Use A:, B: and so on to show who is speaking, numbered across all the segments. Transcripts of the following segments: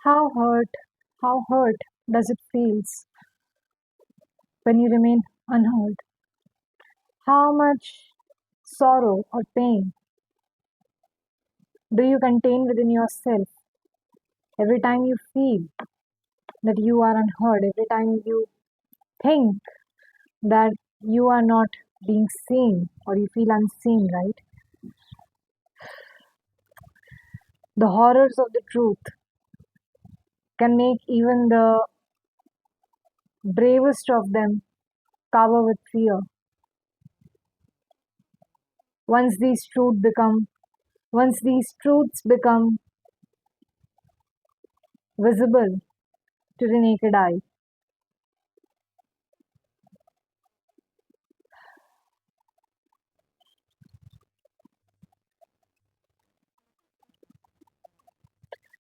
A: How hurt, how hurt does it feels when you remain unheard? How much sorrow or pain do you contain within yourself every time you feel that you are unheard, every time you think that you are not being seen or you feel unseen, right? The horrors of the truth can make even the bravest of them cower with fear. Once these truths become once these truths become visible to the naked eye,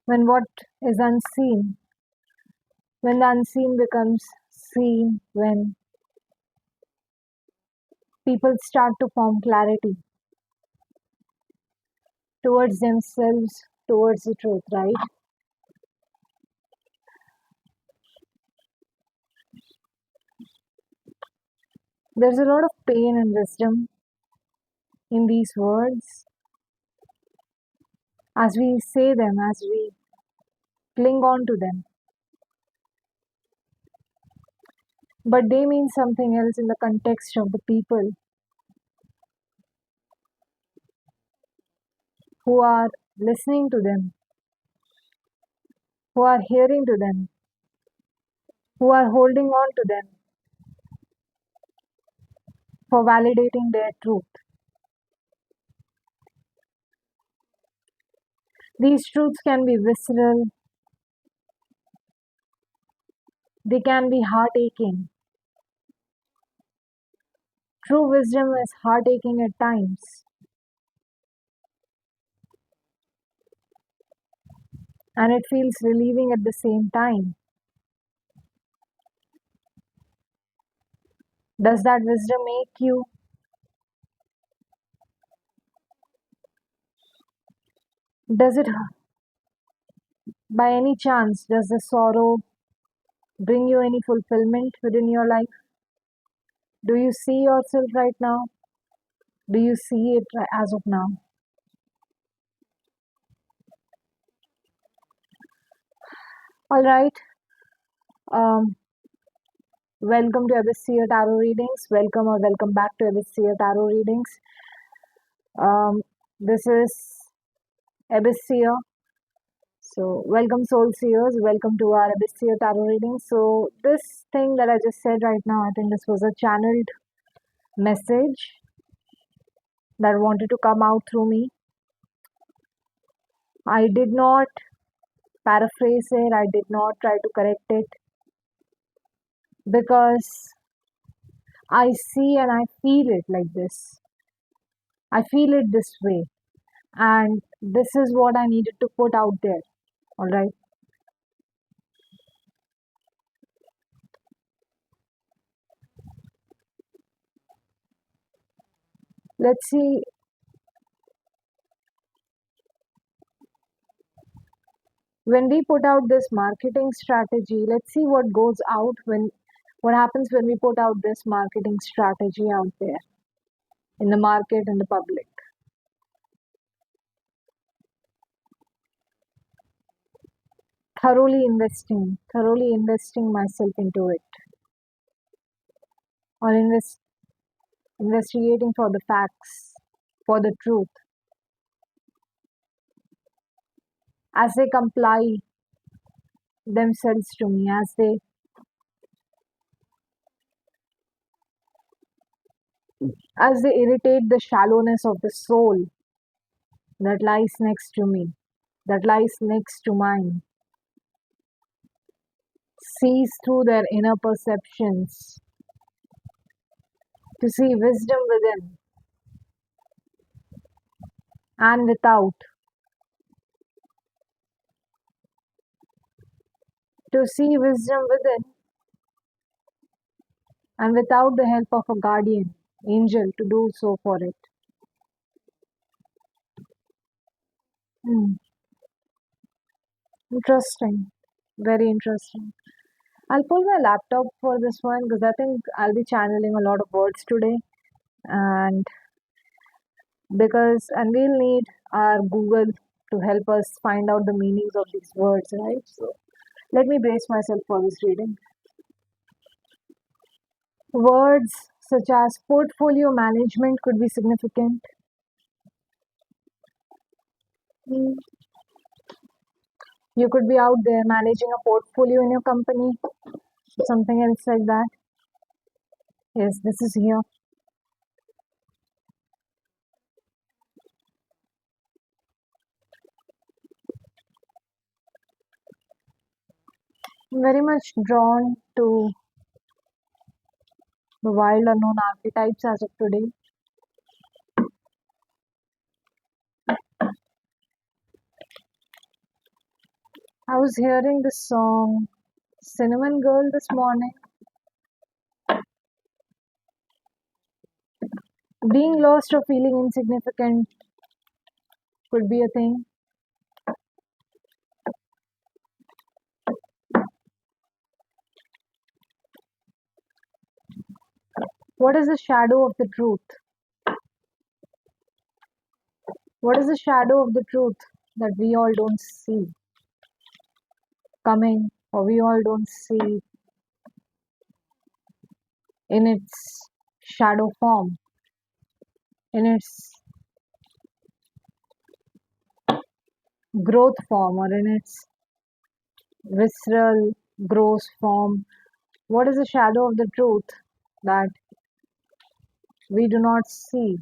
A: when what is unseen, when the unseen becomes seen, when people start to form clarity towards themselves, towards the truth, right? There's a lot of pain and wisdom in these words as we say them, as we cling on to them. But they mean something else in the context of the people who are listening to them, who are hearing to them, who are holding on to them for validating their truth. These truths can be visceral, they can be heart aching. True wisdom is heart aching at times, and it feels relieving at the same time. Does that wisdom make you? Does it, by any chance, does the sorrow bring you any fulfillment within your life? Do you see yourself right now? Do you see it as of now? All right. Um, Welcome to Abyssia Tarot Readings. Welcome or welcome back to Abyssia Tarot Readings. This is Abyssia. So, welcome, soul seers. Welcome to our Abyssia Tarot Reading. So, this thing that I just said right now, I think this was a channeled message that wanted to come out through me. I did not paraphrase it, I did not try to correct it because I see and I feel it like this. I feel it this way, and this is what I needed to put out there. All right. Let's see. When we put out this marketing strategy, let's see what goes out what happens when we put out this marketing strategy out there in the market and the public. Thoroughly investing myself into it, or investigating for the facts, for the truth, as they comply themselves to me, as they irritate the shallowness of the soul that lies next to me, that lies next to mine, sees through their inner perceptions to see wisdom within and without, to see wisdom within and without the help of a guardian angel to do so for it. Hmm. Interesting. Very interesting. I'll pull my laptop for this one because I think I'll be channeling a lot of words today. And and we'll need our Google to help us find out the meanings of these words, right? So let me brace myself for this reading. Words such as portfolio management could be significant. Mm, You could be out there managing a portfolio in your company, something else like that. Yes, this is here. Very much drawn to the wild unknown archetypes as of today. I was hearing this song Cinnamon Girl this morning. Being lost or feeling insignificant could be a thing. What is the shadow of the truth? What is the shadow of the truth that we all don't see coming, or we all don't see in its shadow form, in its growth form, or in its visceral, gross form? What is the shadow of the truth that we do not see,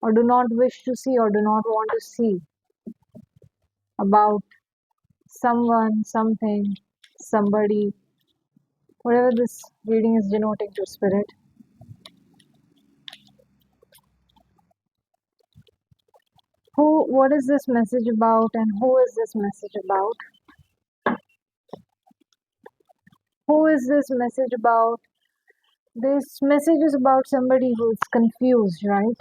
A: or do not wish to see, or do not want to see about someone, something, somebody, whatever this reading is denoting to spirit? What is this message about, and who is this message about? Who is this message about? This message is about somebody who's confused, right?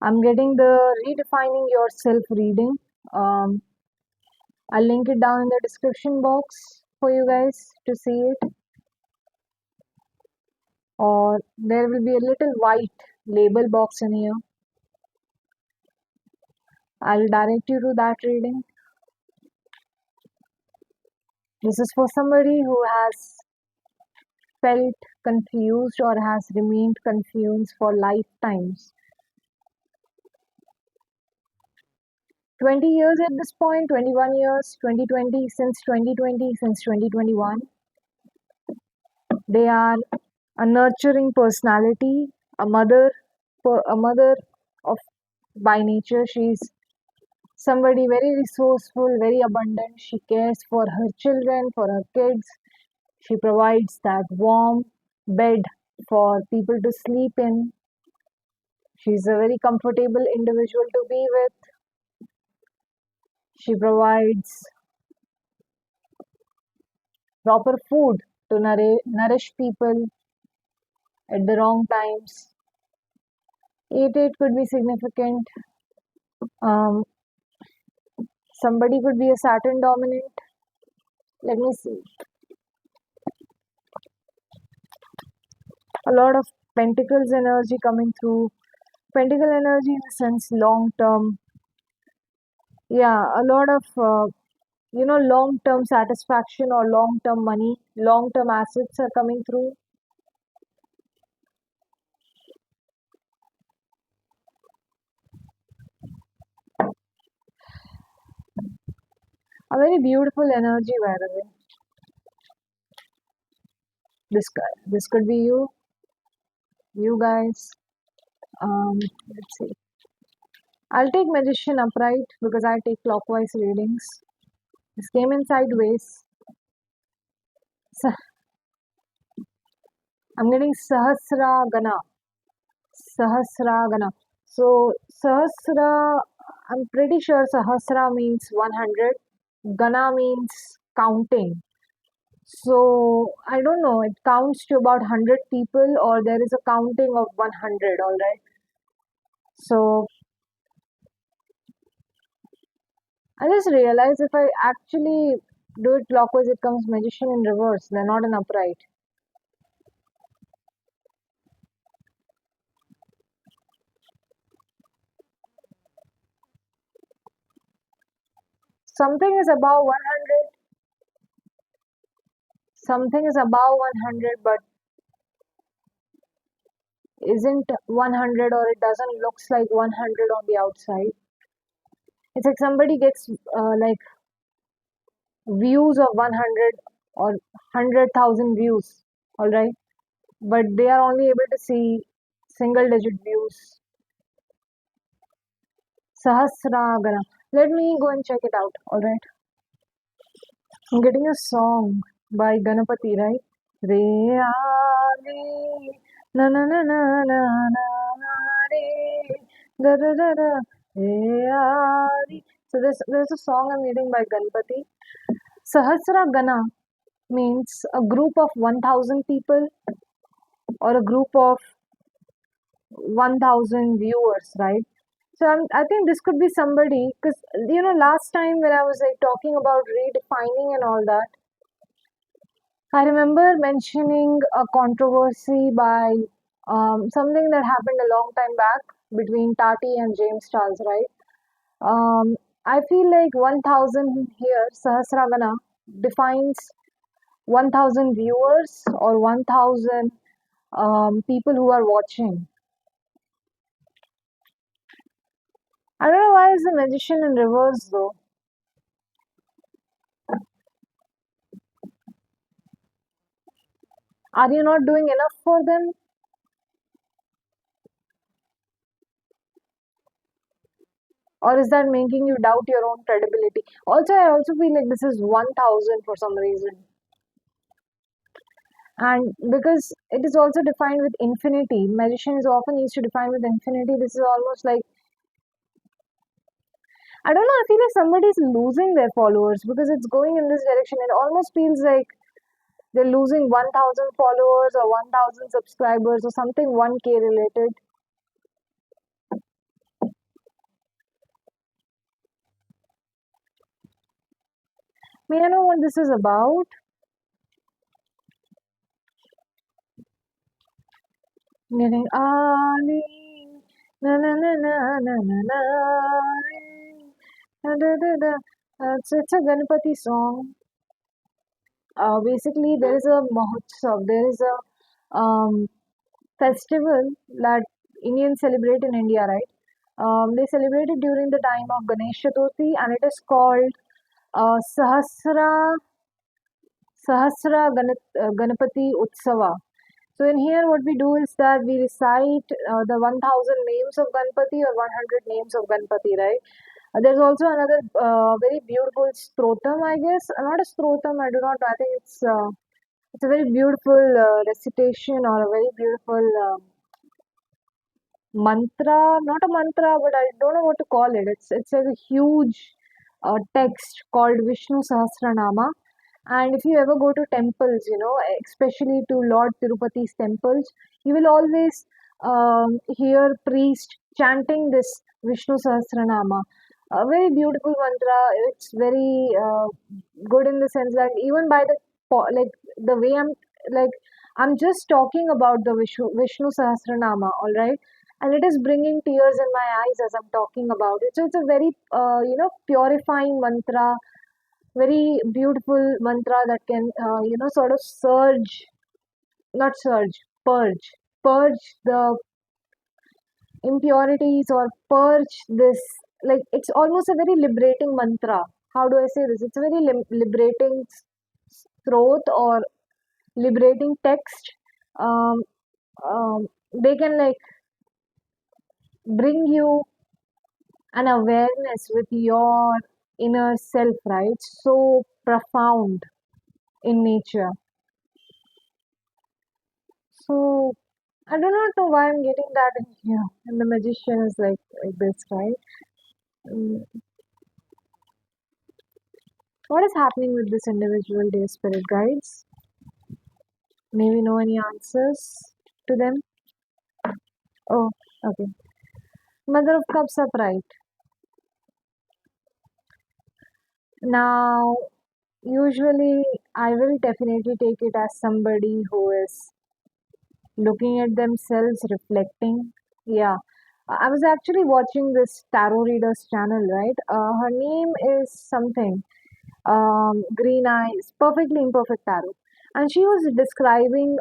A: I'm getting the redefining yourself reading. Um, I'll link it down in the description box for you guys to see it. Or there will be a little white label box in here. I'll direct you to that reading. This is for somebody who has felt confused or has remained confused for lifetimes. 20 years at this point, 21 years, 2020, since 2020, since 2021. They are a nurturing personality, a mother, a mother of by nature. She's somebody very resourceful, very abundant. She cares for her children, for her kids. She provides that warm bed for people to sleep in. She's a very comfortable individual to be with. She provides proper food to nourish people at the wrong times. 8-8 could be significant. Um, Somebody could be a Saturn dominant. Let me see. A lot of Pentacles energy coming through. Pentacle energy in the sense long term. Yeah, a lot of long term satisfaction or long term money, long term assets are coming through. A very beautiful energy, by the way. This could be you guys. Let's see. I'll take Magician upright because I take clockwise readings. This came in sideways. So, I'm getting Sahasragana. Sahasragana. So, Sahasra, I'm pretty sure Sahasra means 100. Gana means counting. So, I don't know, it counts to about 100 people, or there is a counting of 100, alright? So, I just realized if I actually do it clockwise, it comes magician in reverse. They're not in upright. Something is above 100, something is above 100, but isn't 100, or it doesn't looks like 100 on the outside. It's like somebody gets like views of 100 or 100,000 views, all right, but they are only able to see single digit views. Sahasragana. Let me go and check it out, all right. I'm getting a song by Ganapati, right? Re Ali, na na na na na na re, da da da da, re Ali. So there's a song I'm reading by Ganpati. Sahasra Gana means a group of 1,000 people or a group of 1,000 viewers, right? So I think this could be somebody, because last time when I was like talking about redefining and all that, I remember mentioning a controversy by something that happened a long time back between Tati and James Charles, right? I feel like 1,000 here, Sahasragana, defines 1,000 viewers or 1,000 people who are watching. I don't know why is the magician in reverse though. Are you not doing enough for them? Or is that making you doubt your own credibility? Also, I also feel like this is 1,000 for some reason. And because it is also defined with infinity, magician is often used to define with infinity. This is almost like, I don't know, I feel like somebody is losing their followers because it's going in this direction. It almost feels like they're losing 1,000 followers or 1,000 subscribers or something 1K related. May I know what this is about? Getting Ali, na na na na na na na, da, da, da, da. It's a Ganpati song. Basically, there is a Mahotsav, there is a festival that Indians celebrate in India, right? They celebrate it during the time of Ganesh Chaturthi, and it is called Ganapati Utsava. So in here, what we do is that we recite the 1,000 names of Ganpati or 100 names of Ganpati, right? There's also another very beautiful strotam, I guess. Not a strotam, I do not know. I think it's a very beautiful recitation or a very beautiful mantra. Not a mantra, but I don't know what to call it. It's a huge text called Vishnu Sahasranama. And if you ever go to temples, especially to Lord Tirupati's temples, you will always hear priest chanting this Vishnu Sahasranama. A very beautiful mantra. It's very good in the sense that even by like the way I'm just talking about the Vishnu Sahasranama, all right, and it is bringing tears in my eyes as I'm talking about it. So it's a very purifying mantra, very beautiful mantra that can sort of surge, not surge, purge the impurities or purge this, like it's almost a very liberating mantra. How do I say this? It's a very liberating throat or liberating text. um, they can like bring you an awareness with your inner self, right? So profound in nature. So I do not know why I'm getting that in here. And the magician is like this, right? Mm, what is happening with this individual, dear spirit guides? May we know any answers to them? Oh, okay. Mother of Cups upright. Now, usually, I will definitely take it as somebody who is looking at themselves, reflecting. Yeah. I was actually watching this tarot readers channel, right? Her name is something, Green Eyes, Perfectly Imperfect Tarot. And she was describing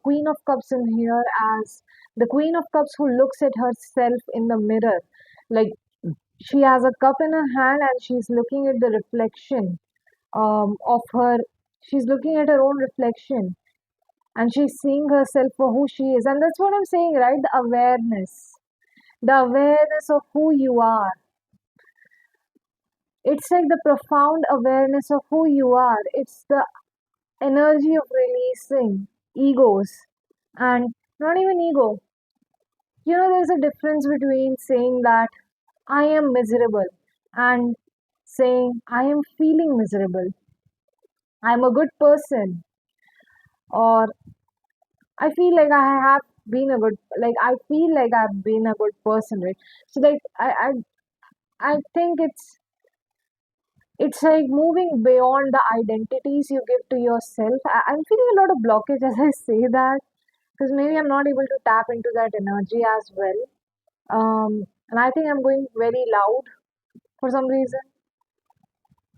A: Queen of Cups in here as the Queen of Cups who looks at herself in the mirror. Like she has a cup in her hand and she's looking at the reflection of her, she's looking at her own reflection and she's seeing herself for who she is. And that's what I'm saying, right? The awareness of who you are. It's like the profound awareness of who you are. It's the energy of releasing egos and not even ego. There's a difference between saying that I am miserable and saying I am feeling miserable. I'm a good person, or I feel like I have been a good, like I feel like I've been a good person, right? So like I think it's like moving beyond the identities you give to yourself. I'm feeling a lot of blockage as I say that because maybe I'm not able to tap into that energy as well. And I think I'm going very loud for some reason,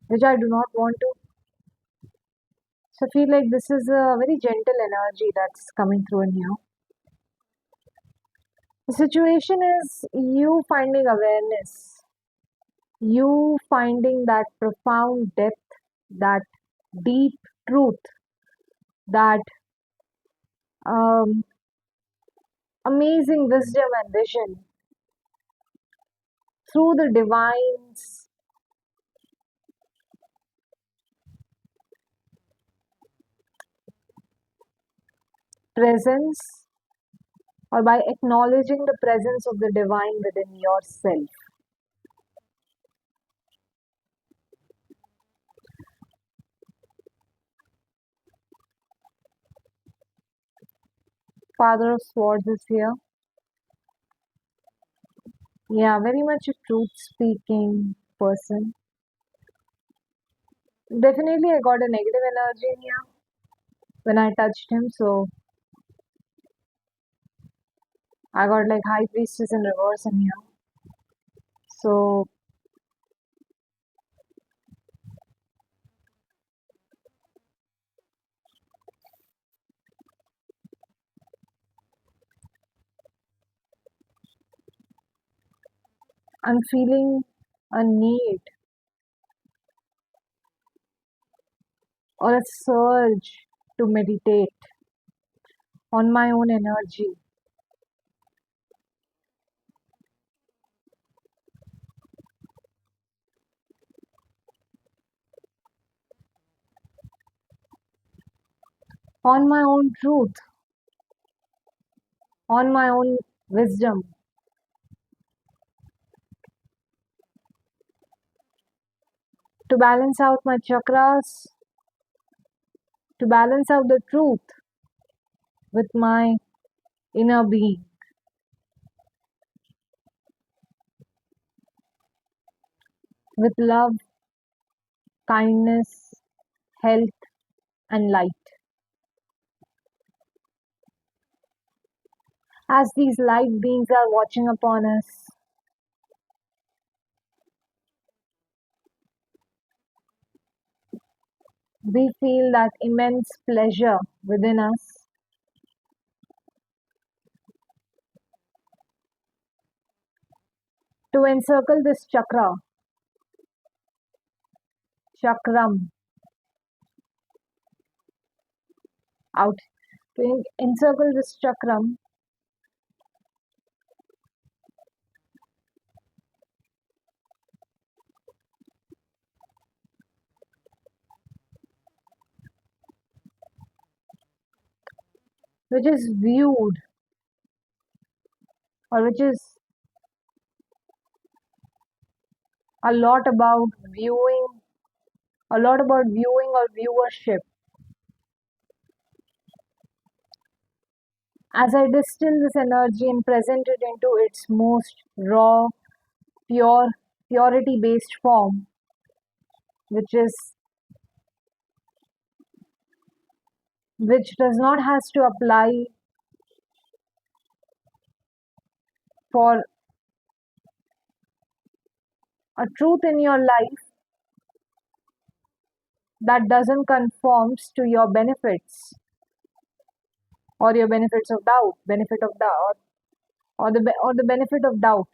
A: which I do not want to. So I feel like this is a very gentle energy that's coming through in here. The situation is you finding awareness, you finding that profound depth, that deep truth, that um, amazing wisdom and vision through the divine's presence or by acknowledging the presence of the divine within yourself. Father of Swords is here. Yeah, very much a truth speaking person. Definitely, I got a negative energy in here when I touched him, so I got like High Priestess in reverse in here. So I'm feeling a need or a surge to meditate on my own energy, on my own truth, on my own wisdom, to balance out my chakras, to balance out the truth with my inner being, with love, kindness, health, and light. As these light beings are watching upon us, we feel that immense pleasure within us to encircle this chakram out, to encircle this chakram, which is viewed or which is a lot about viewing, a lot about viewing or viewership. As I distill this energy and present it into its most raw, pure, purity based form, which which does not has to apply for a truth in your life that doesn't conforms to your benefits, or your benefit of doubt, or the benefit of doubt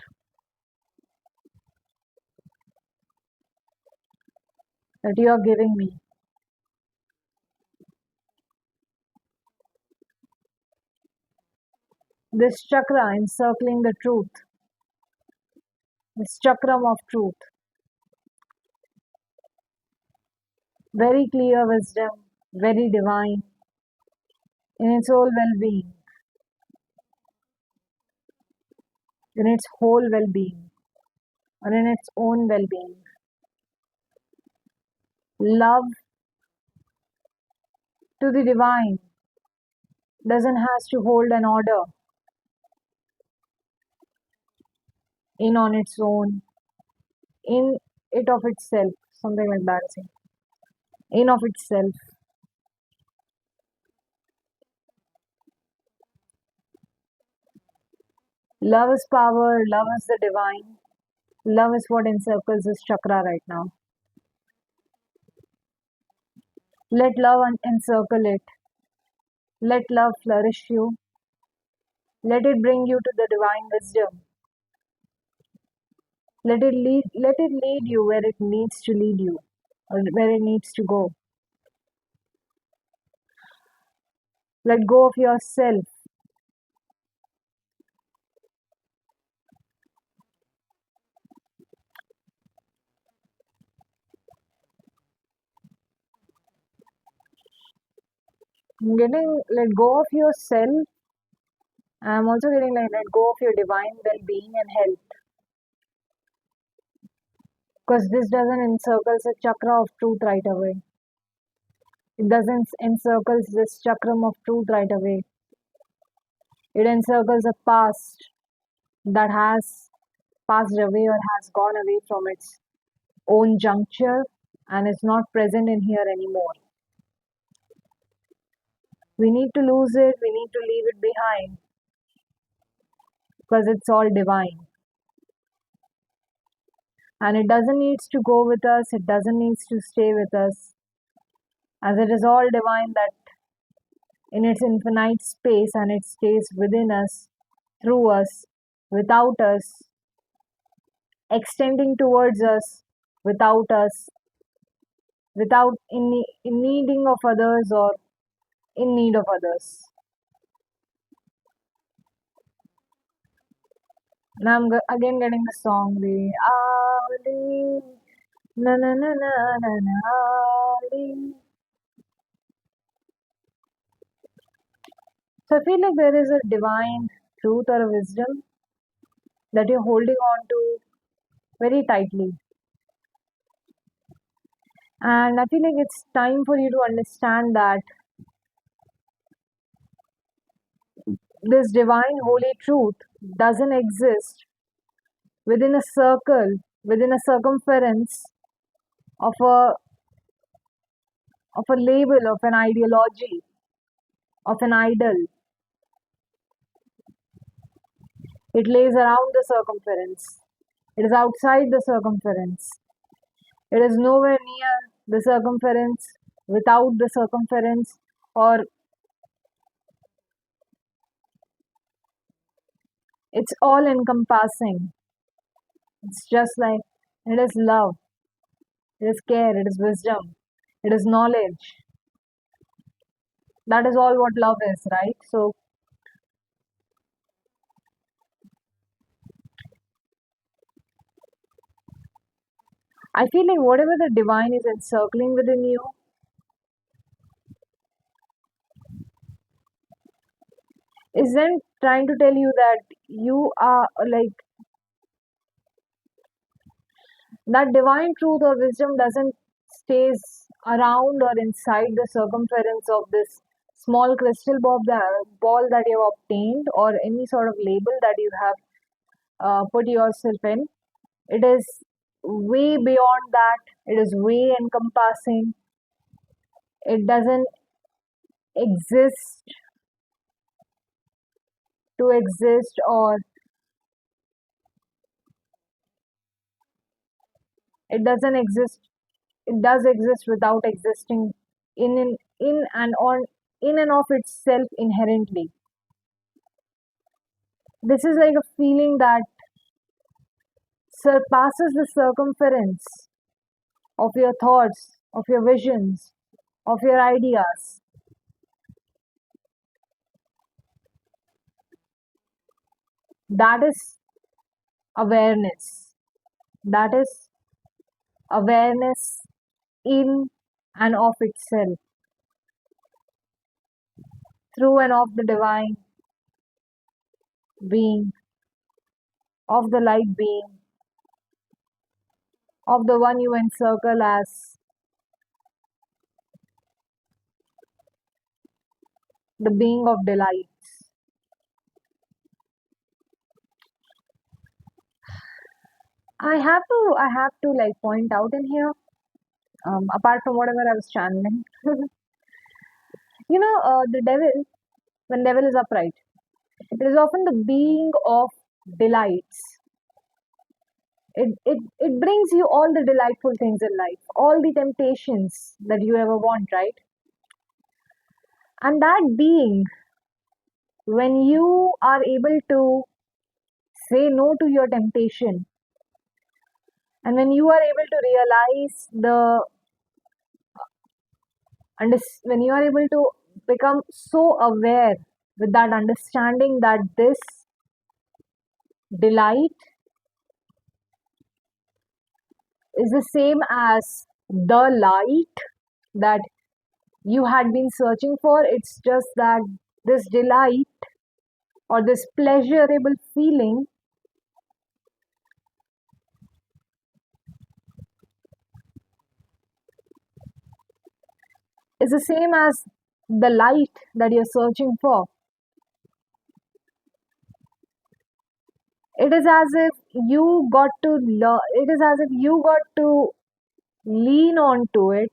A: that you are giving me. This chakra encircling the truth, this chakram of truth, very clear wisdom, very divine in its whole well-being, in its whole well-being, or in its own well-being. Love to the divine doesn't has to hold an order in on its own, in it of itself, something like that. See. In of itself. Love is power, love is the divine, love is what encircles this chakra right now. Let love encircle it. Let love flourish you. Let it bring you to the divine wisdom. Let it lead you where it needs to lead you, or where it needs to go. Let go of yourself. Let go of yourself. I'm also getting like let go of your divine well-being and health. Because this doesn't encircle the chakra of truth right away. It doesn't encircle this chakram of truth right away. It encircles a past that has passed away or has gone away from its own juncture and is not present in here anymore. We need to lose it, we need to leave it behind because it's all divine. And it doesn't need to go with us, it doesn't need to stay with us, as it is all divine that in its infinite space and it stays within us, through us, without us, extending towards us, without us, without in needing of others or in need of others. And I'm again getting the song, the Ali, na na na na na na Ali. So I feel like there is a divine truth or a wisdom that you're holding on to very tightly. And I feel like it's time for you to understand that this divine holy truth doesn't exist within a circle, within a circumference of a label, of an ideology, of an idol. It lays around the circumference. It is outside the circumference. It is nowhere near the circumference, without the circumference, or it's all encompassing. It's just like it is love, it is care, it is wisdom, it is knowledge. That is all what love is, right? So I feel like whatever the divine is encircling within you isn't trying to tell you that you are like that divine truth or wisdom doesn't stays around or inside the circumference of this small crystal ball that you have obtained, or any sort of label that you have put yourself in. It is way beyond that. It is way encompassing. It doesn't exist to exist, or it doesn't exist. It does exist without existing in and on in and of itself inherently. This is like a feeling that surpasses the circumference of your thoughts, of your visions, of your ideas. That is awareness. That is awareness in and of itself, through and of the divine being, of the light being, of the one you encircle as the being of delights. I have to like point out in here, apart from whatever I was channeling, the devil, when devil is upright, it is often the being of delights. It brings you all the delightful things in life, all the temptations that you ever want, right? And that being, when you are able to say no to your temptation, and when you are able to realize when you are able to become so aware with that understanding that this delight is the same as the light that you had been searching for. It's just that this delight or this pleasurable feeling is the same as the light that you're searching for. It is as if you got to it is as if you got to lean onto it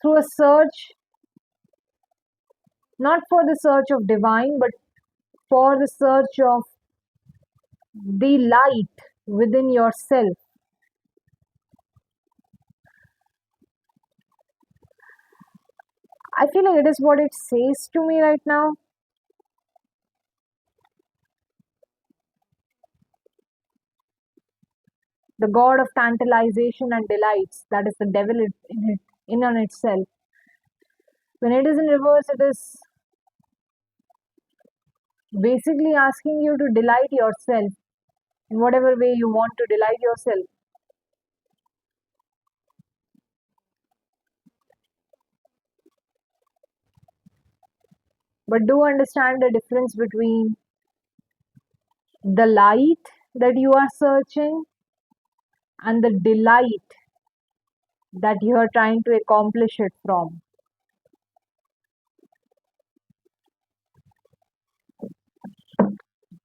A: through a search, not for the search of divine, but for the search of the light within yourself. I feel like it is what it says to me right now. The god of tantalization and delights, that is the devil in on itself. When it is in reverse, it is basically asking you to delight yourself in whatever way you want to delight yourself. But do understand the difference between the light that you are searching and the delight that you are trying to accomplish it from.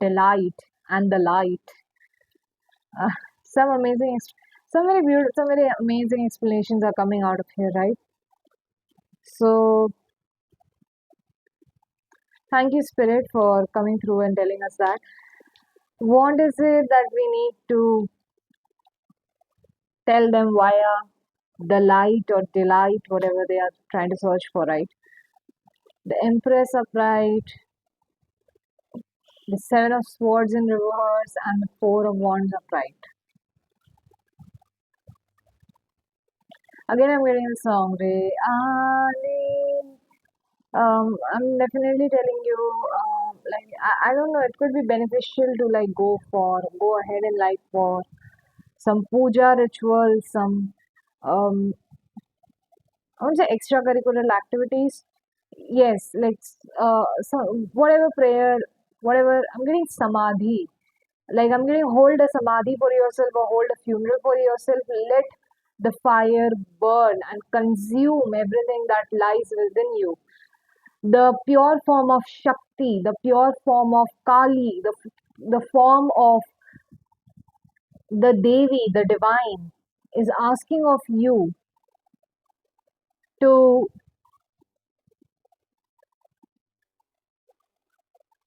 A: Delight and the light. Uh, some amazing, some very beautiful, some very amazing explanations are coming out of here, right? So, thank you, Spirit, for coming through and telling us that. What is it that we need to tell them via the light or delight, whatever they are trying to search for, right? The Empress upright, the Seven of Swords in reverse, and the Four of Wands upright. Again, I'm getting the song. I'm definitely telling you, I don't know, it could be beneficial to like go ahead in life for some puja rituals, some um, I won't say extracurricular activities. Yes, like so whatever prayer, whatever. I'm getting samadhi. Like I'm getting hold a samadhi for yourself or hold a funeral for yourself. Let the fire burn and consume everything that lies within you. The pure form of Shakti, the pure form of Kali, the the form of the Devi, the divine, is asking of you to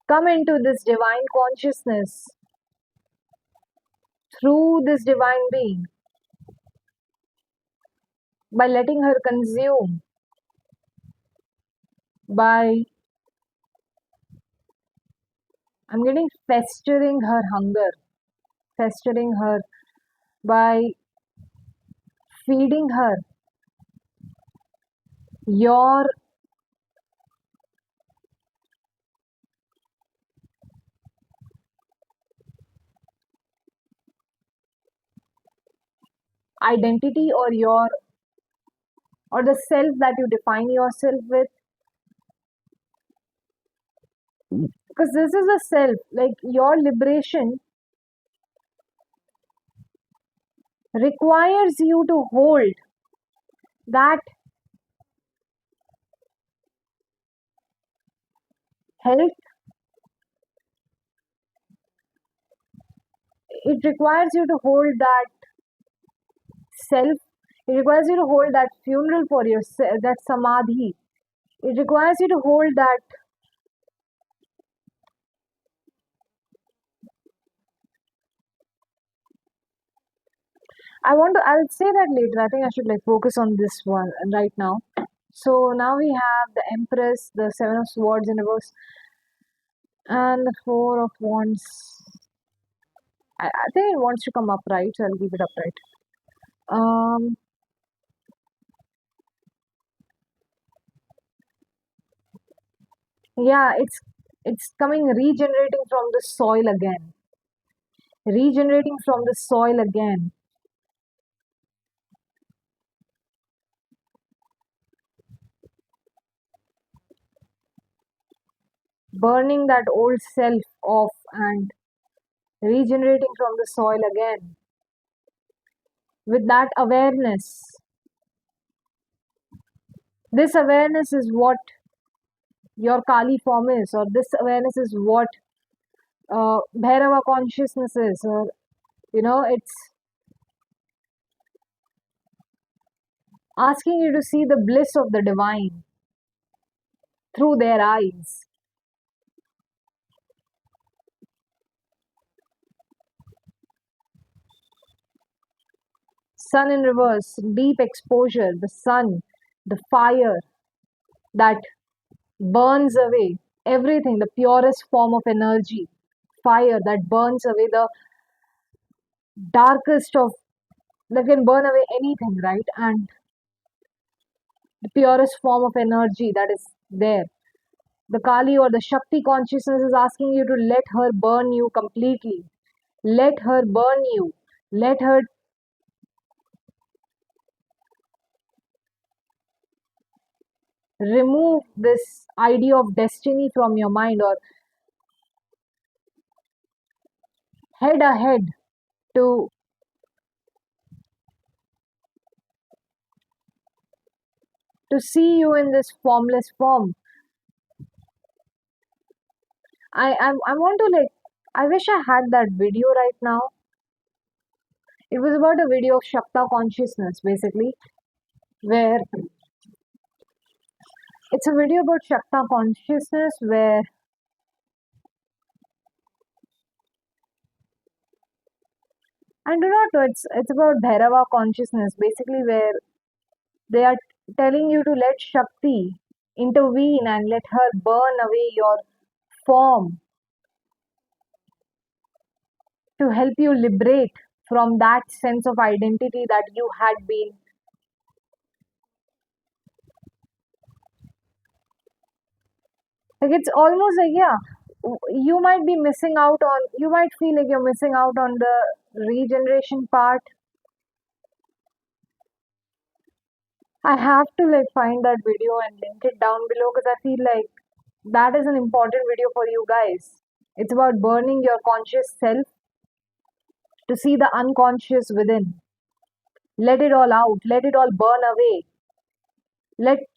A: come into this divine consciousness through this divine being by letting her consume, by I'm getting festering her hunger, festering her by feeding her your identity or the self that you define yourself with, because this is a self, like your liberation requires you to hold that health. It requires you to hold that self. It requires you to hold that funeral for yourself, that samadhi. It requires you to hold that. I'll say that later. I think I should like focus on this one right now. So now we have the Empress, the Seven of Swords in reverse, and the Four of Wands. I think it wants to come upright, so I'll keep it upright. Um, yeah, it's coming regenerating from the soil again, regenerating from the soil again, burning that old self off and regenerating from the soil again with that awareness. This awareness is what your Kali form is, or this awareness is what Bhairava consciousness is, or it's asking you to see the bliss of the divine through their eyes. Sun in reverse, deep exposure, the sun, the fire that burns away everything, the purest form of energy, fire that burns away the darkest of, that can burn away anything, right? And the purest form of energy that is there. The Kali or the Shakti consciousness is asking you to let her burn you completely. Let her burn you. Let her remove this idea of destiny from your mind, or head ahead to see you in this formless form. I want to like, I wish I had that video right now. It was about a video of Shakta consciousness, basically, where it's a video about Shakta consciousness where I do not know, it's about Bhairava consciousness, basically, where they are telling you to let Shakti intervene and let her burn away your form to help you liberate from that sense of identity that you had been. Like it's almost like, yeah, you might be missing out on, you might feel like you're missing out on the regeneration part. I have to like find that video and link it down below because I feel like that is an important video for you guys. It's about burning your conscious self to see the unconscious within. Let it all out, let it all burn away.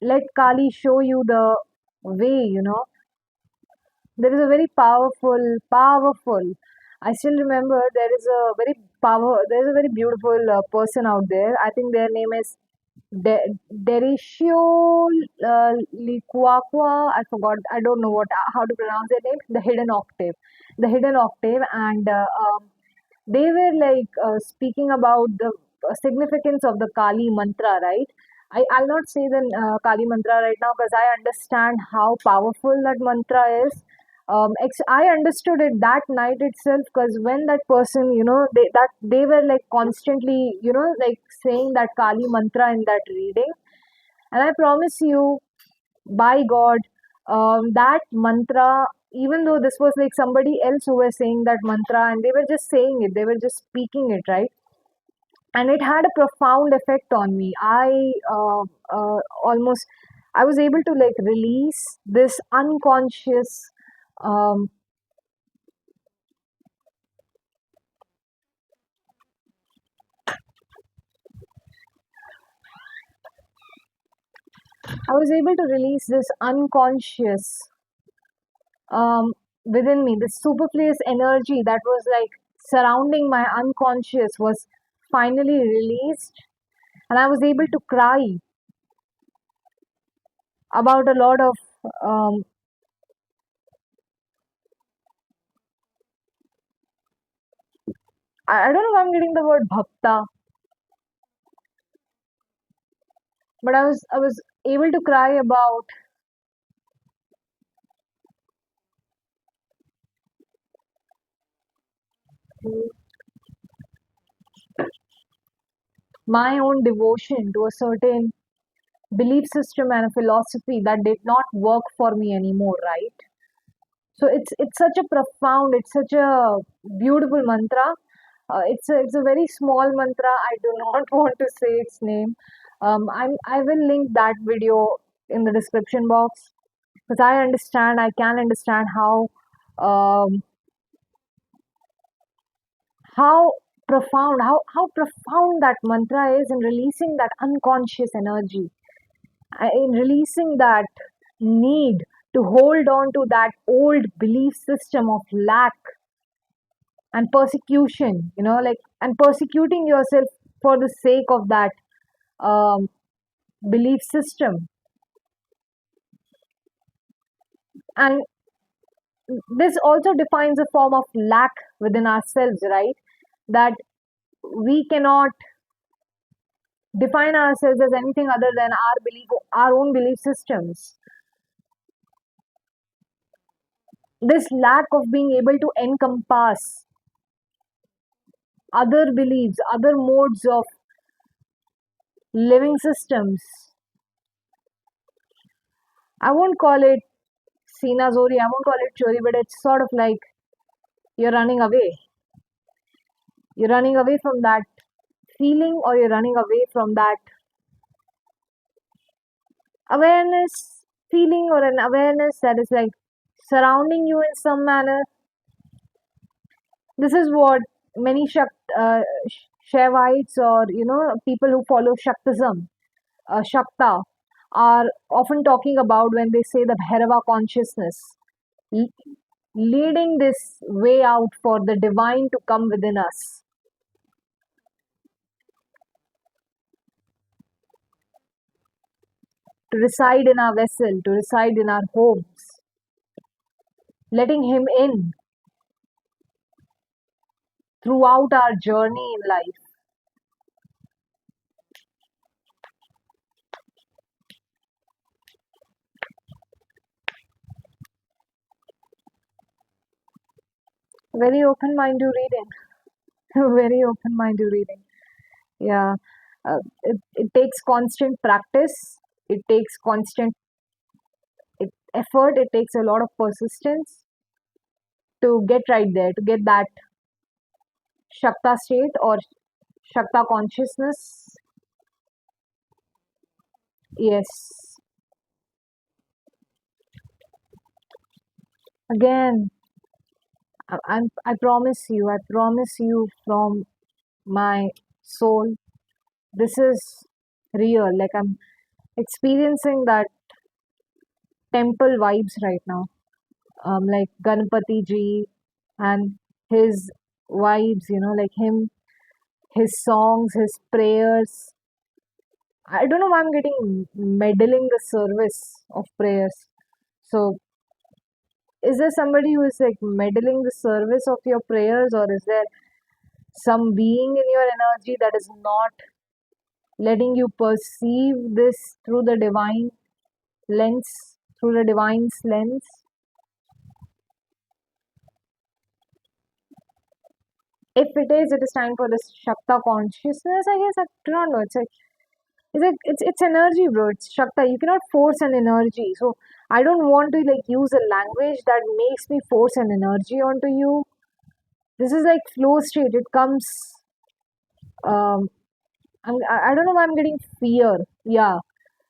A: Let Kali show you the way, There is a very powerful. I still remember there is a very there is a very beautiful person out there. I think their name is Derisio Liquaqua. I forgot. I don't know what how to pronounce their name. The Hidden Octave, and they were like speaking about the significance of the Kali mantra, right? I'll not say the Kali mantra right now because I understand how powerful that mantra is. I understood it that night itself because when that person, they were like constantly, like saying that Kali mantra in that reading, and I promise you, by God, that mantra, even though this was like somebody else who was saying that mantra and they were just saying it, they were just speaking it, right? And it had a profound effect on me. Almost, I was able to like release this unconscious, um, I was able to release this unconscious within me, this superfluous energy that was like surrounding my unconscious was finally released, and I was able to cry about a lot of. Um, I don't know if I'm getting the word bhakta, but I was able to cry about my own devotion to a certain belief system and a philosophy that did not work for me anymore, right? So it's such a profound, it's such a beautiful mantra. It's a very small mantra. I do not want to say its name. I will link that video in the description box because I can understand um, how how profound that mantra is in releasing that unconscious energy, in releasing that need to hold on to that old belief system of lack and persecution, like, and persecuting yourself for the sake of that um, belief system. And this also defines a form of lack within ourselves, right? That we cannot define ourselves as anything other than our own belief systems. This lack of being able to encompass other beliefs, other modes of living systems. I won't call it Sinazori, I won't call it Chori, but it's sort of like you're running away. You're running away from that feeling, or you're running away from that awareness, feeling, or an awareness that is like surrounding you in some manner. This is what many Shaivites, or people who follow Shaktism, Shakta, are often talking about when they say the Bhairava consciousness, l- leading this way out for the divine to come within us, to reside in our vessel, to reside in our homes, letting him in throughout our journey in life. Very open mind to reading. Very open mind to reading. Yeah. It takes constant practice. It takes constant effort. It takes a lot of persistence to get right there, to get that Shakta state or Shakta consciousness. Yes. Again, I promise you from my soul, this is real. Like, I'm experiencing that temple vibes right now. like Ganpati ji and his vibes, like him, his songs, his prayers. I don't know why I'm getting meddling the service of prayers. So, is there somebody who is like meddling the service of your prayers, or is there some being in your energy that is not letting you perceive this through the divine lens, through the divine's lens? If it is time for this Shakta consciousness, I guess. I do not know. It's energy, bro. It's Shakta. You cannot force an energy. So I don't want to like use a language that makes me force an energy onto you. This is like flow state. It comes. Um, I don't know why I'm getting fear. Yeah,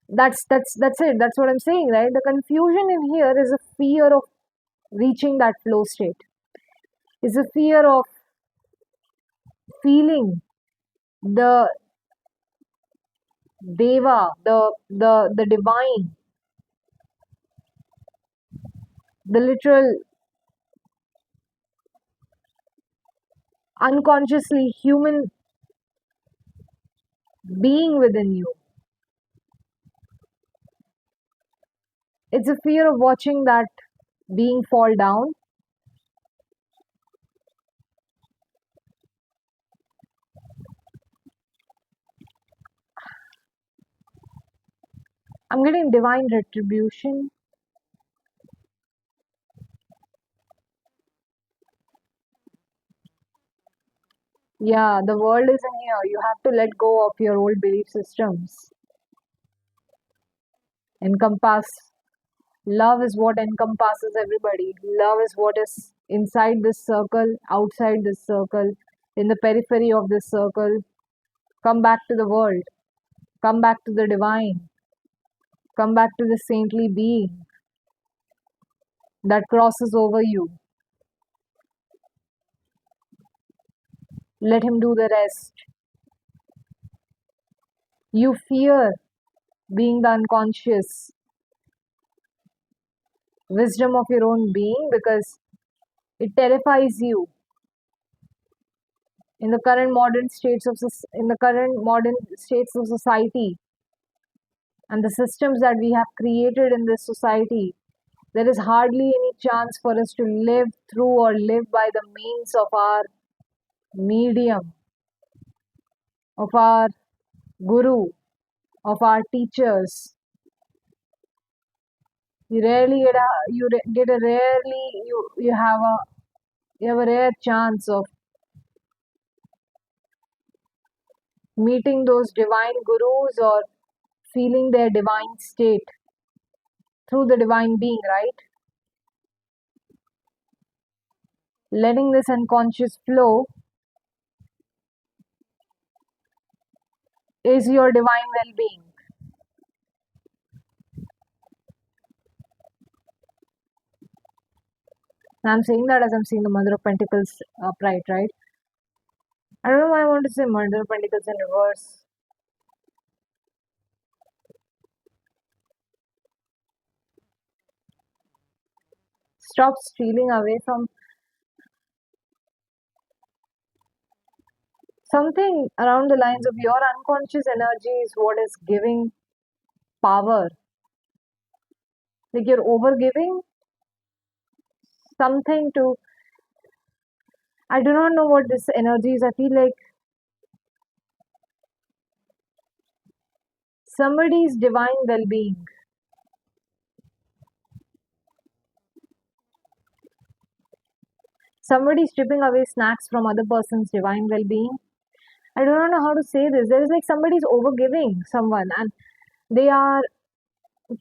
A: that's it. That's what I'm saying, right? The confusion in here is a fear of reaching that flow state. Is a fear of feeling the deva, the divine, the literal unconsciously human being within you. It's a fear of watching that being fall down. I'm getting divine retribution. Yeah, the world isn't here. You have to let go of your old belief systems. Encompass. Love is what encompasses everybody. Love is what is inside this circle, outside this circle, in the periphery of this circle. Come back to the world. Come back to the divine. Come back to the saintly being that crosses over you. Let him do the rest. You fear being the unconscious wisdom of your own being because it terrifies you in the current modern states of in the current modern states of society and the systems that we have created in this society. There is hardly any chance for us to live through or live by the means of our medium, of our guru, of our teachers. You rarely get a get a rarely you have a rare chance of meeting those divine gurus or feeling their divine state through the divine being, right? Letting this unconscious flow is your divine well being. I'm saying that as I'm seeing the Mother of Pentacles upright, right? I don't know why I want to say Mother of Pentacles in reverse. Stop stealing away from something around the lines of your unconscious energy is what is giving power. Like you're overgiving something to, I do not know what this energy is. I feel like somebody's divine well being. Somebody's stripping away snacks from other person's divine well being. I do not know how to say this. There is like somebody's overgiving someone, and they are,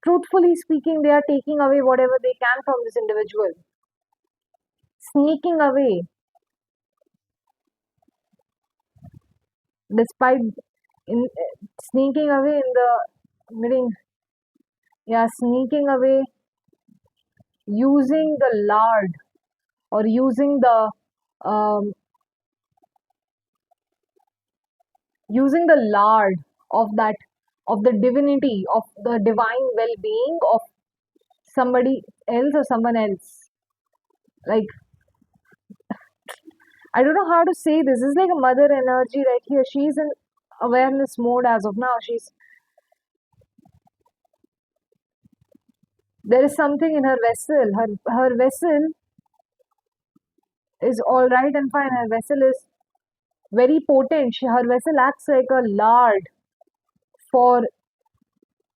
A: truthfully speaking, they are taking away whatever they can from this individual, sneaking away, despite in sneaking away in the meaning, yeah, sneaking away using the lard or um, using the lard of that of the divinity of the divine well-being of somebody else or someone else. Like, I don't know how to say this. It's like a mother energy right here. She's in awareness mode as of now. There is something in her vessel. Her vessel is all right and fine. Her vessel is very potent. Her vessel acts like a lard for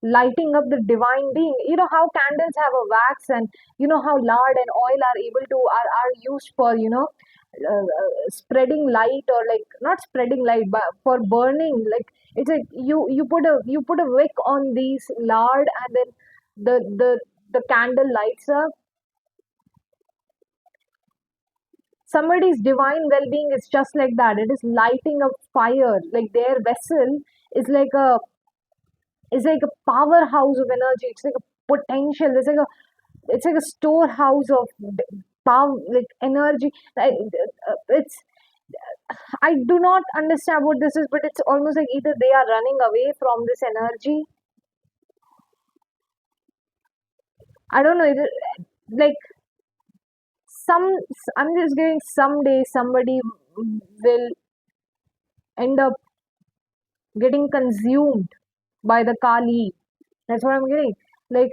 A: lighting up the divine being. You know how candles have a wax, and you know how lard and oil are able to are used for, spreading light, or like not spreading light but for burning. Like, it's like you put a wick on these lard, and then the candle lights up. Somebody's divine well-being is just like that. It is lighting up fire. Like, their vessel is like a is like a powerhouse of energy. It's like a potential. It's like a storehouse of power, like energy. It's I do not understand what this is, but it's almost like either they are running away from this energy. I don't know. Like, some I'm just getting, someday somebody will end up getting consumed by the Kali. That's what I'm getting. Like,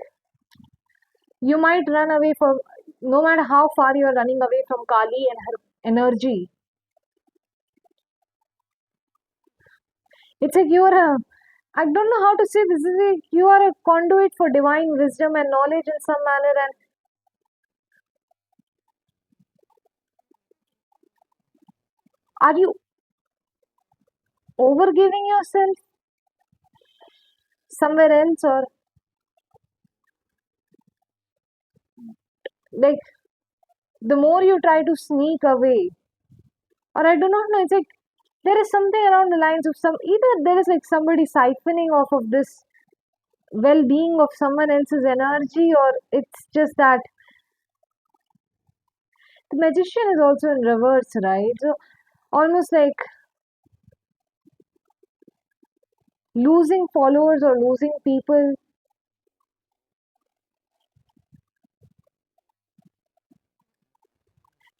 A: you might run away from, no matter how far you're running away from Kali and her energy. It's like you're a, I don't know how to say this. Is like you are a conduit for divine wisdom and knowledge in some manner. And are you overgiving yourself somewhere else, or like the more you try to sneak away, or I do not know. It's like there is something around the lines of some, either there is like somebody siphoning off of this well-being of someone else's energy, or it's just that the magician is also in reverse, right? So almost like losing followers or losing people,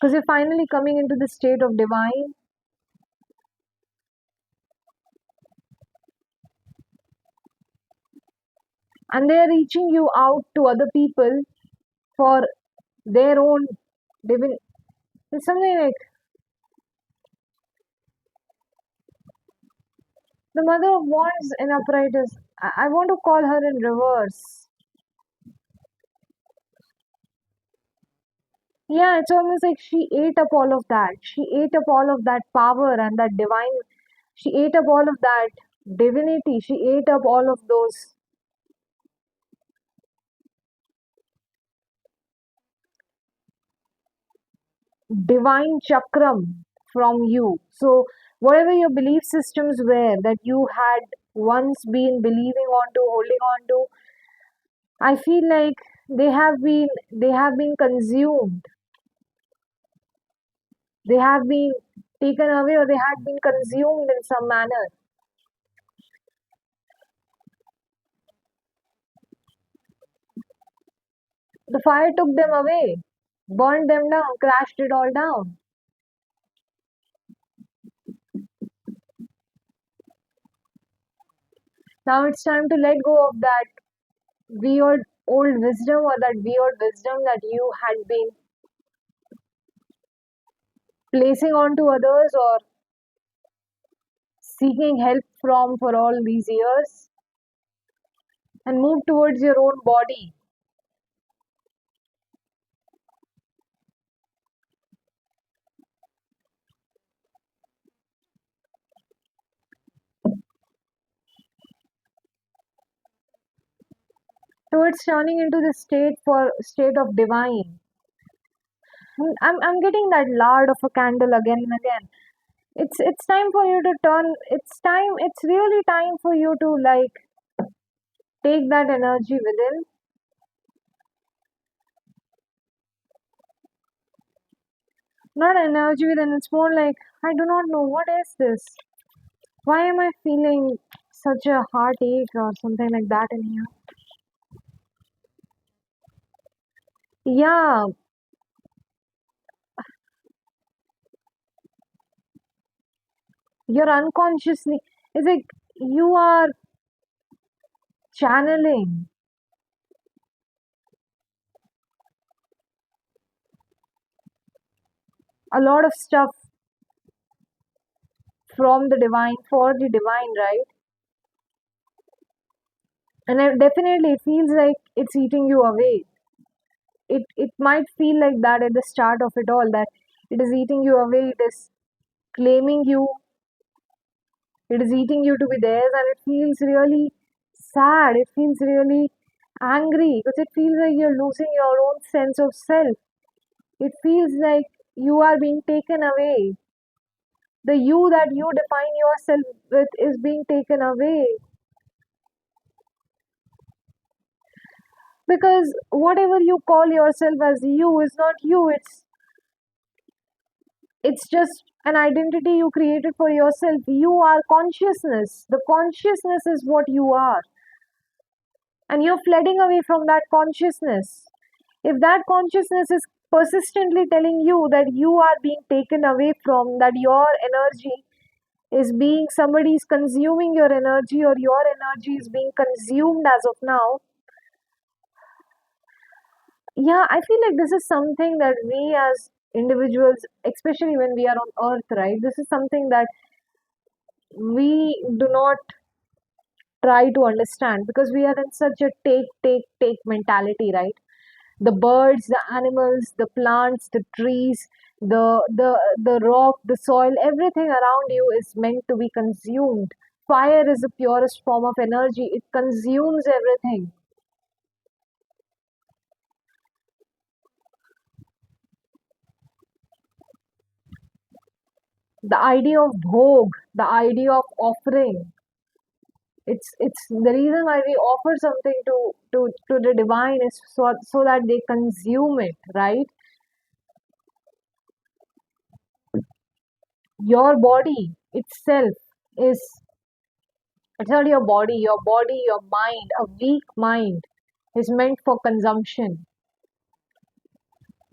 A: because you're finally coming into the state of divine, and they are reaching you out to other people for their own divine. It's something like the mother of wands in uprightness. I want to call her in reverse. Yeah, it's almost like she ate up all of that. She ate up all of that power and that divine. She ate up all of that divinity. She ate up all of those divine chakram from you. So, whatever your belief systems were that you had once been believing on to, holding on to, I feel like they have been consumed. They have been taken away, or they had been consumed in some manner. The fire took them away, burned them down, crashed it all down. Now it's time to let go of that weird old wisdom, or that weird wisdom that you had been placing onto others, or seeking help from for all these years, and move towards your own body. Towards turning into the state of divine. I'm getting that lard of a candle again and again. It's time for you to turn. It's really time for you to, like, take that energy within. Not energy within. It's more like, I do not know what is this. Why am I feeling such a heartache or something like that in here? Yeah, You're unconsciously, it's like you are channeling a lot of stuff from the divine for the divine, right? And definitely it feels like it's eating you away. It might feel like that at the start of it all, that it is eating you away, it is claiming you, it is eating you to be theirs, and it feels really sad. It feels really angry because it feels like you're losing your own sense of self. It feels like you are being taken away. The you that you define yourself with is being taken away. Because whatever you call yourself as you is not you. It's just an identity you created for yourself. You are consciousness. The consciousness is what you are. And you're flooding away from that consciousness. If that consciousness is persistently telling you that you are being taken away from, that your energy is being, somebody is consuming your energy, or your energy is being consumed as of now, yeah, I feel like this is something that we as individuals, especially when we are on earth, right? This is something that we do not try to understand because we are in such a take mentality, right? The birds, the animals, the plants, the trees, the rock, the soil, everything around you is meant to be consumed. Fire is the purest form of energy. It consumes everything. The idea of bhog, the idea of offering, it's the reason why we offer something to the divine is so that they consume it, right? Your body itself is, it's not your body. Your mind, a weak mind is meant for consumption,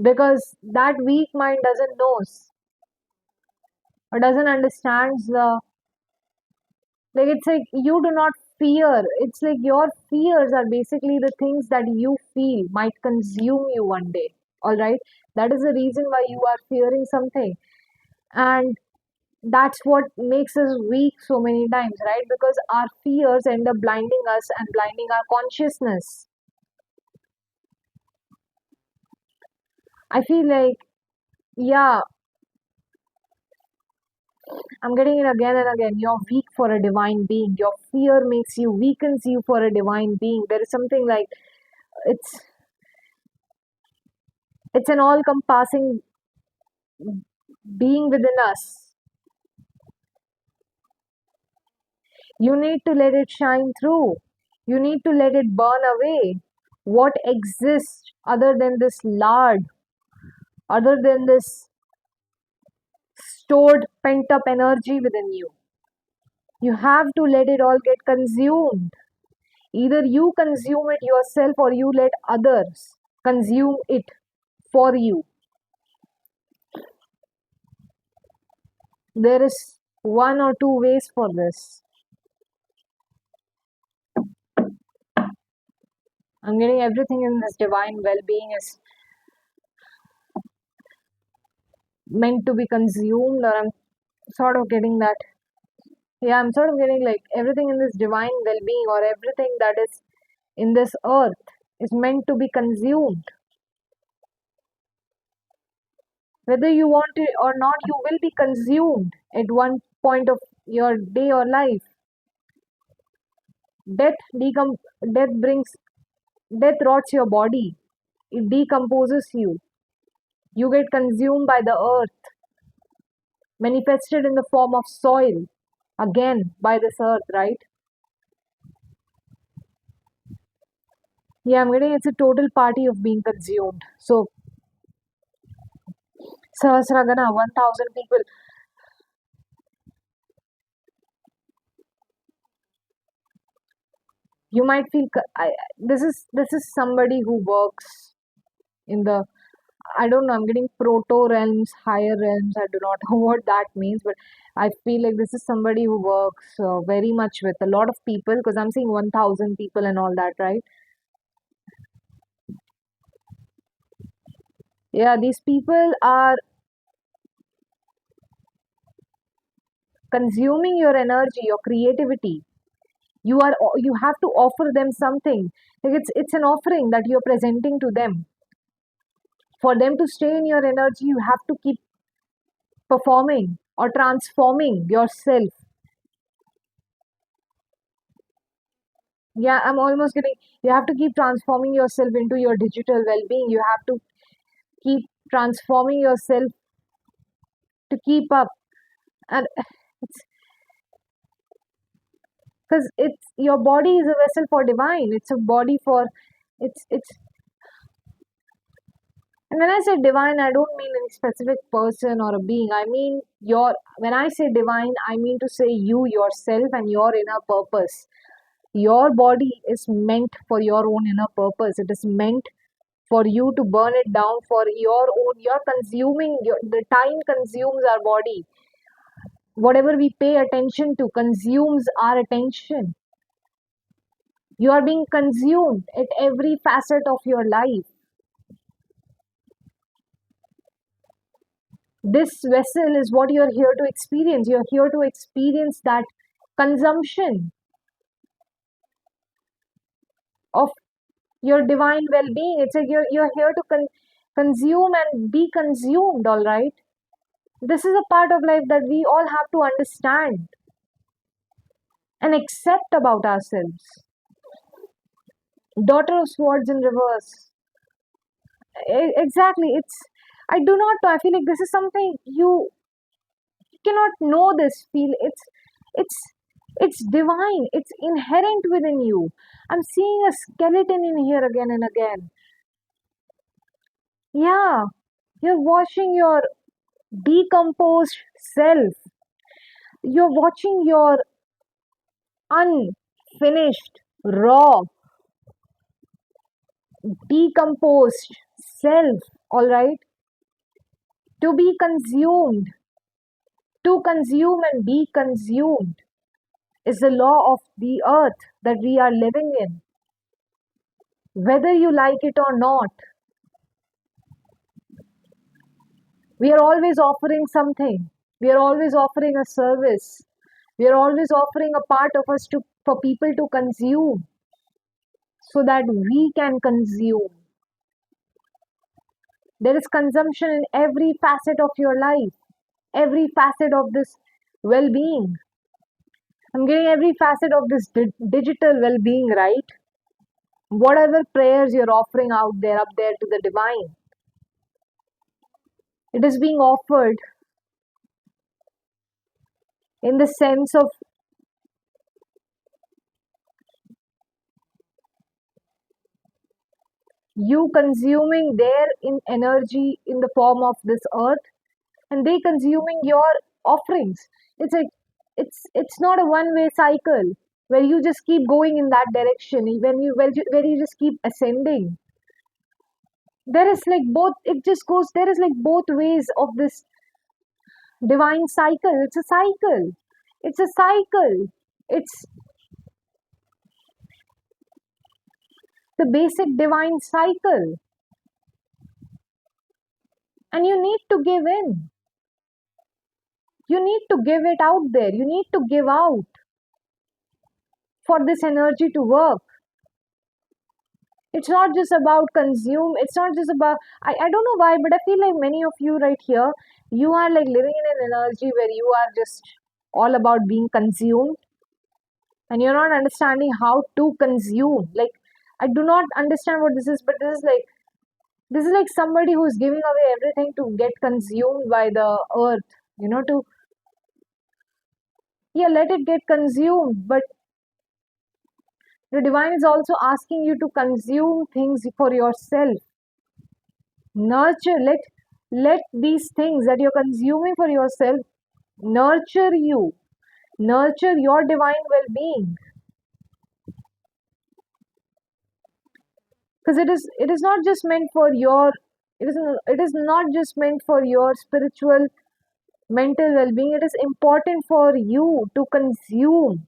A: because that weak mind doesn't knows or doesn't understands the, like, it's like you do not fear. It's like your fears are basically the things that you feel might consume you one day. All right, that is the reason why you are fearing something, and that's what makes us weak so many times, right? Because our fears end up blinding us and blinding our consciousness. I feel like, yeah, I'm getting it again and again. You're weak for a divine being. Your fear makes you, weakens you for a divine being. There is something like, it's it's an all-compassing being within us. You need to let it shine through. You need to let it burn away. What exists other than this lard, other than this stored pent up energy within you? You have to let it all get consumed. Either you consume it yourself or you let others consume it for you. There is one or two ways for this. I'm getting everything in this divine well being is meant to be consumed, or I'm sort of getting that. Yeah, I'm sort of getting like everything in this divine well being, or everything that is in this earth is meant to be consumed. Whether you want it or not, you will be consumed at one point of your day or life. Death decom- death brings death rots your body. It decomposes you. You get consumed by the earth, manifested in the form of soil, again by this earth, right? Yeah, I'm getting it's a total party of being consumed. So, Sahasragana, 1000 people. You might feel, this is somebody who works in the, I don't know, I'm getting proto realms, higher realms. I do not know what that means, but I feel like this is somebody who works very much with a lot of people, because I'm seeing 1,000 people and all that, right? Yeah, these people are consuming your energy, your creativity. You have to offer them something. Like it's an offering that you're presenting to them. For them to stay in your energy, you have to keep performing or transforming yourself. Yeah, I'm almost getting. You have to keep transforming yourself into your digital well-being. You have to keep transforming yourself to keep up, and it's because it's your body is a vessel for divine. It's a body for it's. And when I say divine, I don't mean any specific person or a being. I mean your. When I say divine, I mean to say you yourself and your inner purpose. Your body is meant for your own inner purpose. It is meant for you to burn it down for your own. You're consuming the time consumes our body. Whatever we pay attention to consumes our attention. You are being consumed at every facet of your life. This vessel is what you're here to experience. You're here to experience that consumption of your divine well-being. It's like you're here to consume and be consumed, all right? This is a part of life that we all have to understand and accept about ourselves. Daughter of Swords in reverse. Exactly. I do not know. I feel like this is something you cannot know this feel. It's, it's divine. It's inherent within you. I'm seeing a skeleton in here again and again. Yeah. You're watching your decomposed self. You're watching your unfinished, raw, decomposed self, all right, to be consumed, to consume and be consumed is the law of the earth that we are living in. Whether you like it or not, we are always offering something. We are always offering a service. We are always offering a part of us to for people to consume so that we can consume. There is consumption in every facet of your life, every facet of this well being. I'm getting every facet of this digital well being, right? Whatever prayers you're offering out there, up there to the divine, it is being offered in the sense of you consuming their in energy in the form of this earth and they consuming your offerings. It's like it's not a one way cycle where you just keep going in that direction where you just keep ascending. There is like both, it just goes, there is like both ways of this divine cycle. It's a cycle. It's a cycle. It's the basic divine cycle. And you need to give in. You need to give it out there. You need to give out for this energy to work. It's not just about consume. It's not just about, I don't know why, but I feel like many of you right here, you are like living in an energy where you are just all about being consumed and you're not understanding how to consume. Like, I do not understand what this is, but this is like somebody who's giving away everything to get consumed by the earth, to, yeah, let it get consumed. But the divine is also asking you to consume things for yourself. Nurture, let these things that you're consuming for yourself nurture you, nurture your divine well-being. Because it is not just meant for your It is not just meant for your spiritual mental well-being. It is important for you to consume.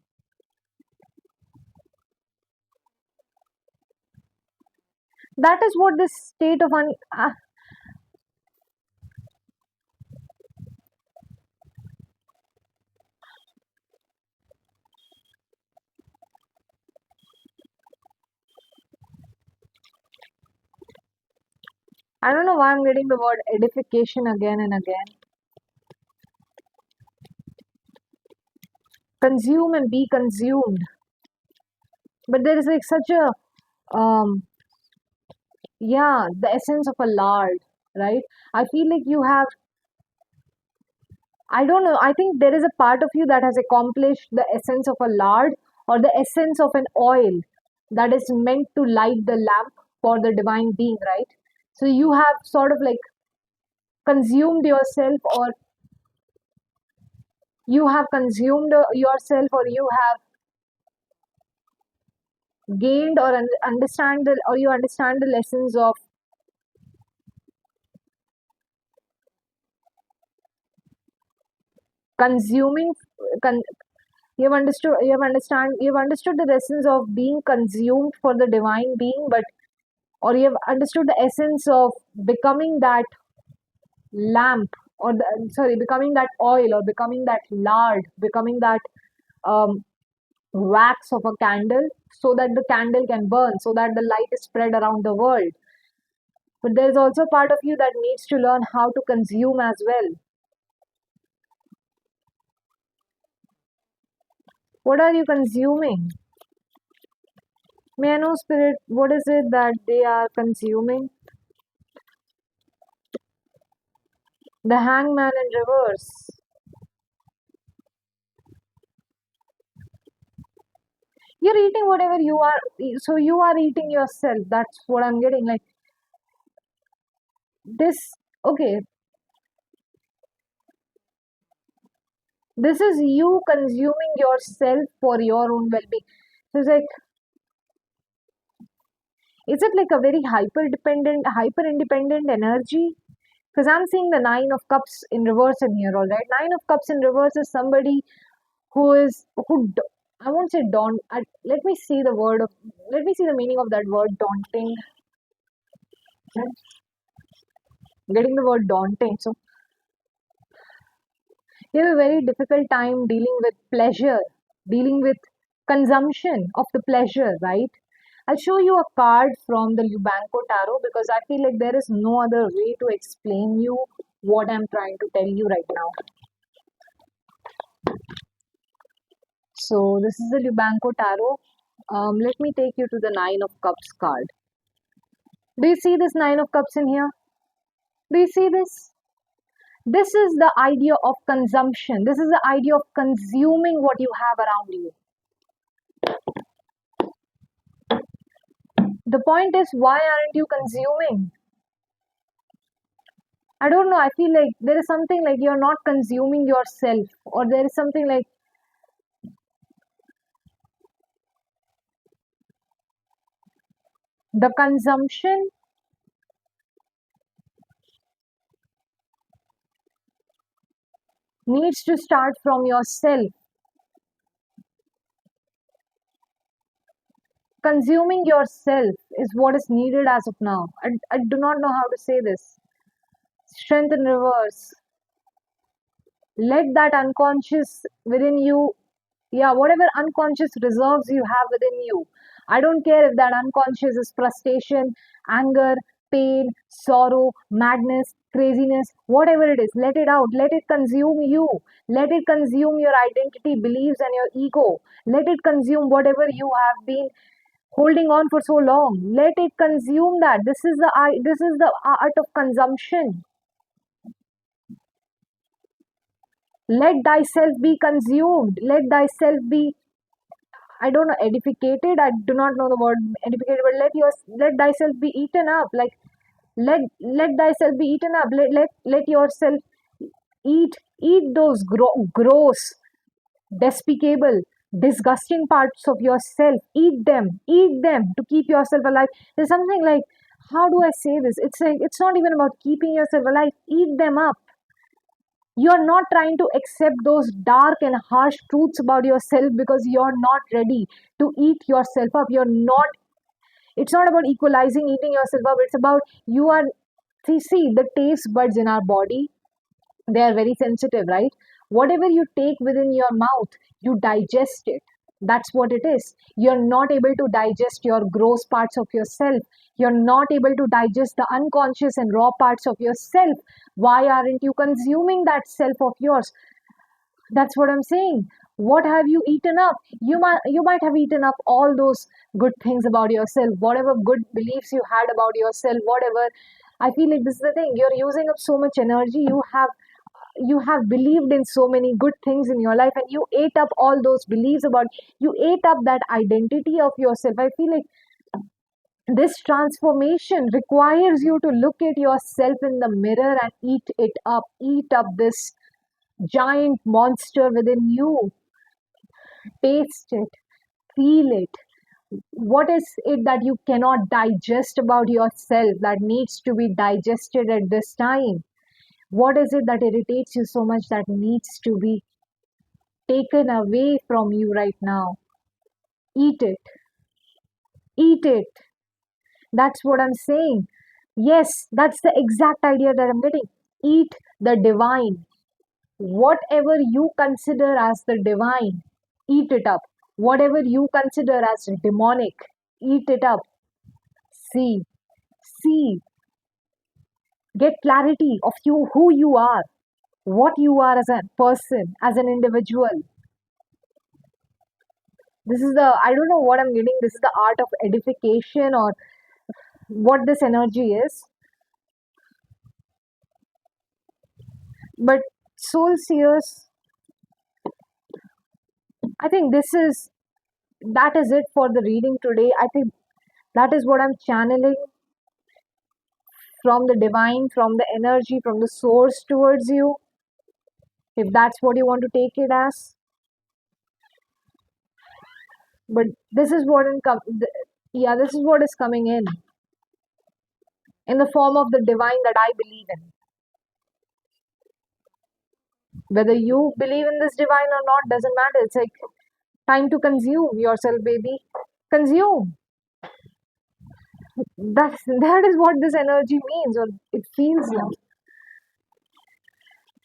A: That is what this state of I don't know why I'm getting the word edification again and again. Consume and be consumed. But there is like such a yeah, the essence of a lard, right? I feel like you have, I don't know, I think there is a part of you that has accomplished the essence of a lard or the essence of an oil that is meant to light the lamp for the divine being, right? So you have sort of like consumed yourself, or you have consumed yourself, or you have gained or understand the, or you understand the lessons of consuming con, you've understood the lessons of being consumed for the divine being, but or you have understood the essence of becoming that lamp, or sorry, becoming that oil, or becoming that lard, becoming that um, wax of a candle, so that the candle can burn, so that the light is spread around the world. But there is also part of you that needs to learn how to consume as well. What are you consuming? May I know, spirit, what is it that they are consuming? The hangman in reverse. You're eating whatever you are, so you are eating yourself. That's what I'm getting. Like this, okay, this is you consuming yourself for your own well-being. So it's like, is it like a very hyper dependent, hyper independent energy? Because I'm seeing the Nine of Cups in reverse in here, all right? Nine of Cups in reverse is somebody who is, I won't say let me see the word of, let me see the meaning of that word daunting. I'm getting the word daunting. So you have a very difficult time dealing with pleasure, dealing with consumption of the pleasure, right? I'll show you a card from the Lubanco Tarot because I feel like there is no other way to explain you what I'm trying to tell you right now. So this is the Lubanco Tarot. Let me take you to the Nine of Cups card. Do you see this Nine of Cups in here? Do you see this? This is the idea of consumption. This is the idea of consuming what you have around you. The point is, why aren't you consuming? I don't know. I feel like there is something like you're not consuming yourself, or there is something like the consumption needs to start from yourself. Consuming yourself is what is needed as of now. I do not know how to say this. Strength in reverse. Let that unconscious within you, yeah, whatever unconscious reserves you have within you, I don't care if that unconscious is frustration, anger, pain, sorrow, madness, craziness, whatever it is, let it out. Let it consume you. Let it consume your identity, beliefs, and your ego. Let it consume whatever you have been holding on for so long. Let it consume that. This is the art of consumption. Let thyself be consumed. Let thyself be, I don't know, edificated. I do not know the word edificated, but let thyself be eaten up. Like let thyself be eaten up. Let yourself eat those gross, despicable, disgusting parts of yourself. Eat them to keep yourself alive. There's something like how do I say this? It's like, it's not even about keeping yourself alive. Eat them up. You're not trying to accept those dark and harsh truths about yourself because you're not ready to eat yourself up. You're not, it's not about equalizing eating yourself up. It's about you are, see the taste buds in our body, they are very sensitive, right? Whatever you take within your mouth, you digest it. That's what it is. You're not able to digest your gross parts of yourself. You're not able to digest the unconscious and raw parts of yourself. Why aren't you consuming that self of yours? That's what I'm saying. What have you eaten up? You might have eaten up all those good things about yourself, whatever good beliefs you had about yourself, whatever. I feel like this is the thing. You're using up so much energy. You have believed in so many good things in your life, and you ate up all those beliefs about, you ate up that identity of yourself. I feel like this transformation requires you to look at yourself in the mirror and eat up this giant monster within you. Taste it, feel it. What is it that you cannot digest about yourself that needs to be digested at this time? What is it that irritates you so much that needs to be taken away from you right now? Eat it. Eat it. That's what I'm saying. Yes, that's the exact idea that I'm getting. Eat the divine. Whatever you consider as the divine, eat it up. Whatever you consider as demonic, eat it up. See, see, get clarity of you, who you are, what you are as a person, as an individual. This is the, I don't know what I'm getting. This is the art of edification, or what this energy is. But soul seers, I think that is it for the reading today. I think that is what I'm channeling from the divine, from the energy, from the source towards you, if that's what you want to take it as. But this is what yeah, this is what is coming in the form of the divine that I believe in. Whether you believe in this divine or not doesn't matter. It's like time to consume yourself, baby. Consume. That is what this energy means, or it feels like.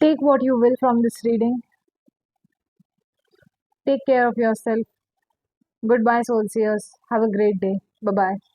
A: Take what you will from this reading. Take care of yourself. Goodbye, soul seers. Have a great day. Bye bye.